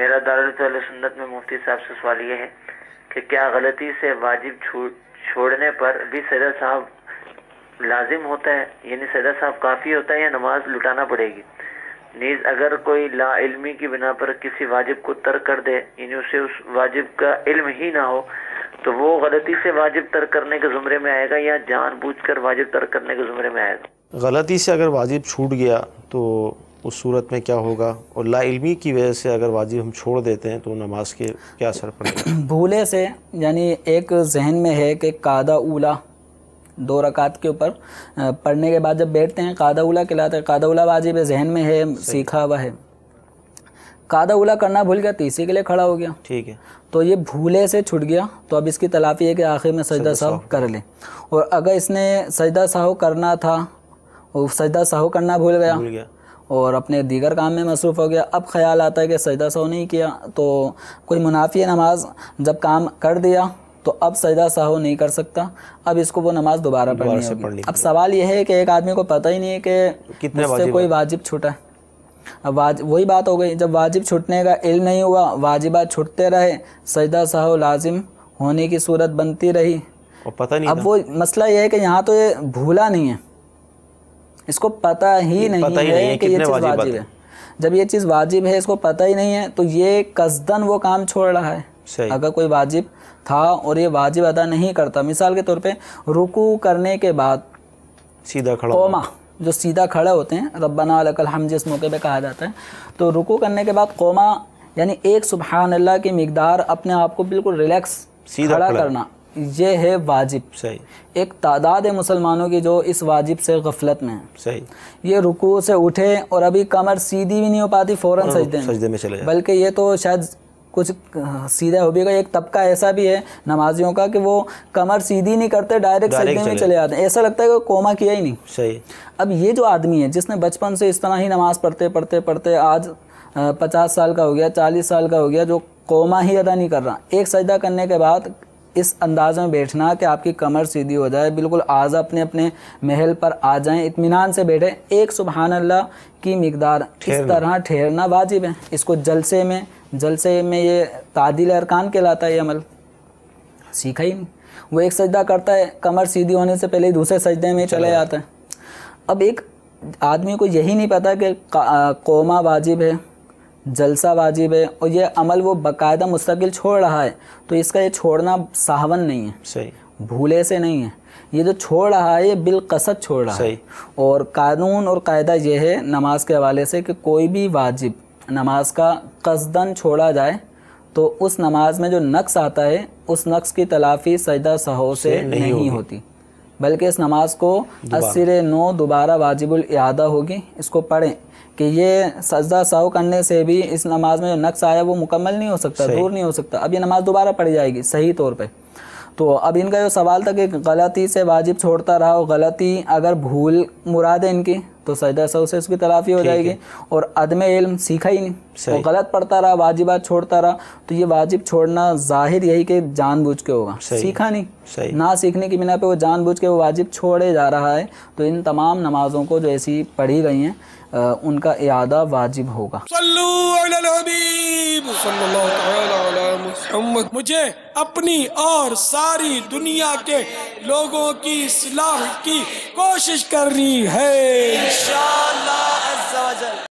میرا دارالحکومت اہل سنت میں مفتی صاحب سے سوال یہ ہے کہ کیا غلطی سے واجب چھوڑنے پر بھی سجدہ صاحب لازم ہوتا ہے، یعنی سجدہ صاحب کافی ہوتا ہے یا نماز لٹانا پڑے گی؟ نیز اگر کوئی لا علمی کی بنا پر کسی واجب کو ترک کر دے، یعنی اسے اس واجب کا علم ہی نہ ہو، تو وہ غلطی سے واجب ترک کرنے کے زمرے میں آئے گا یا جان بوجھ کر واجب ترک کرنے کے زمرے میں آئے گا؟ غلطی سے اگر واجب چھوٹ گیا تو اس صورت میں کیا ہوگا، اور لا علمی کی وجہ سے اگر واجب ہم چھوڑ دیتے ہیں تو نماز کے کیا اثر پڑے گا؟ بھولے سے، یعنی ایک ذہن میں ہے کہ قاعدہ اولا 2 رکعت کے اوپر پڑھنے کے بعد جب بیٹھتے ہیں قاعدہ اولا کہلاتا ہے، قاعدہ اولا واجب ہے، ذہن میں ہے، سیکھا ہوا ہے، قاعدہ اولا کرنا بھول گیا، تیسری کے لیے کھڑا ہو گیا، ٹھیک ہے، تو یہ بھولے سے چھٹ گیا، تو اب اس کی تلافی ہے کہ آخر میں سجدہ سہو کر لیں۔ اور اگر اس نے سجدہ سہو کرنا تھا اور سجدہ سہو کرنا بھول گیا اور اپنے دیگر کام میں مصروف ہو گیا، اب خیال آتا ہے کہ سجدہ سہو نہیں کیا، تو کوئی منافی نماز جب کام کر دیا تو اب سجدہ سہو نہیں کر سکتا، اب اس کو وہ نماز دوبارہ پڑھنی ہوگی۔ اب سوال یہ ہے کہ ایک آدمی کو پتہ ہی نہیں ہے کہ مجھ سے کوئی واجب چھوٹا ہے۔ اب وہی بات ہو گئی، جب واجب چھٹنے کا علم نہیں ہوا، واجبات چھٹتے رہے، سجدہ سہو لازم ہونے کی صورت بنتی رہی، پتہ نہیں۔ اب وہ مسئلہ یہ ہے کہ یہاں تو یہ بھولا نہیں ہے، اس کو پتہ ہی نہیں ہے کہ یہ چیز واجب ہے۔ جب یہ چیز واجب ہے، اس کو پتہ ہی نہیں ہے، تو یہ قصداً وہ کام چھوڑ رہا ہے۔ اگر کوئی واجب تھا اور یہ واجب ادا نہیں کرتا، مثال کے طور پہ رکوع کرنے کے بعد سیدھا کھڑا قوما، جو سیدھا کھڑے ہوتے ہیں، ربنا لک الحمد جس موقع پہ کہا جاتا ہے، تو رکوع کرنے کے بعد قوما یعنی ایک سبحان اللہ کی مقدار اپنے آپ کو بالکل ریلیکس کھڑا کرنا، یہ ہے واجب۔ صحیح۔ ایک تعداد ہے مسلمانوں کی جو اس واجب سے غفلت میں ہے۔ صحیح۔ یہ رکوع سے اٹھے اور ابھی کمر سیدھی بھی نہیں ہو پاتی، فوراً سجدے میں چلے جائے، بلکہ یہ تو شاید کچھ سیدھا ہو بھی گا۔ ایک طبقہ ایسا بھی ہے نمازیوں کا کہ وہ کمر سیدھی نہیں کرتے، ڈائریکٹ سجدے میں چلے جاتے ہیں، ایسا لگتا ہے کہ قوما کیا ہی نہیں۔ صحیح۔ اب یہ جو آدمی ہے جس نے بچپن سے اس طرح ہی نماز پڑھتے آج 50 سال کا ہو گیا، 40 سال کا ہو گیا، جو قوما ہی ادا نہیں کر رہا، ایک سجدہ کرنے کے بعد اس انداز میں بیٹھنا کہ آپ کی کمر سیدھی ہو جائے، بالکل اعضاء اپنے اپنے محل پر آ جائیں، اطمینان سے بیٹھے، ایک سبحان اللہ کی مقدار اس طرح ٹھہرنا واجب ہے۔ اس کو جلسے میں یہ تعدیل ارکان کہلاتا ہے، یہ عمل سیکھا ہی نہیں۔ وہ ایک سجدہ کرتا ہے، کمر سیدھی ہونے سے پہلے دوسرے سجدے میں چلے جاتا ہے۔ اب ایک آدمی کو یہی نہیں پتا کہ قوما واجب ہے، جلسہ واجب ہے، اور یہ عمل وہ باقاعدہ مستقل چھوڑ رہا ہے، تو اس کا یہ چھوڑنا سہون نہیں ہے، صحیح، بھولے سے نہیں ہے، یہ جو چھوڑ رہا ہے یہ بالقصد چھوڑ رہا ہے۔ اور قانون اور قاعدہ یہ ہے نماز کے حوالے سے کہ کوئی بھی واجب نماز کا قصداً چھوڑا جائے تو اس نماز میں جو نقص آتا ہے اس نقص کی تلافی سجدہ سہو سے نہیں ہوتی، بلکہ اس نماز کو اثر نو دوبارہ واجب الاعادہ ہوگی۔ اس کو پڑھیں کہ یہ سجدہ سہو کرنے سے بھی اس نماز میں جو نقص آیا وہ مکمل نہیں ہو سکتا، دور نہیں ہو سکتا، اب یہ نماز دوبارہ پڑھی جائے گی صحیح طور پہ۔ تو اب ان کا جو سوال تھا کہ غلطی سے واجب چھوڑتا رہا، اور غلطی اگر بھول مراد ہے ان کی تو سجدہ سہو سے اس کی تلافی ہو جائے گی، اور عدم علم سیکھا ہی نہیں، وہ غلط پڑھتا رہا، واجبات چھوڑتا رہا، تو یہ واجب چھوڑنا ظاہر یہی کہ جان بوجھ کے ہوگا، سیکھا نہیں، نہ سیکھنے کی بنا پہ وہ جان بوجھ کے وہ واجب چھوڑے جا رہا ہے، تو ان تمام نمازوں کو جو ایسی پڑھی گئی ہیں ان کا اعادہ واجب ہوگا۔ صلو علی الحبیب صلی اللہ تعالی علی محمد۔ مجھے اپنی اور ساری دنیا کے لوگوں کی اصلاح کی کوشش کرنی ہے انشاءاللہ عز و جل۔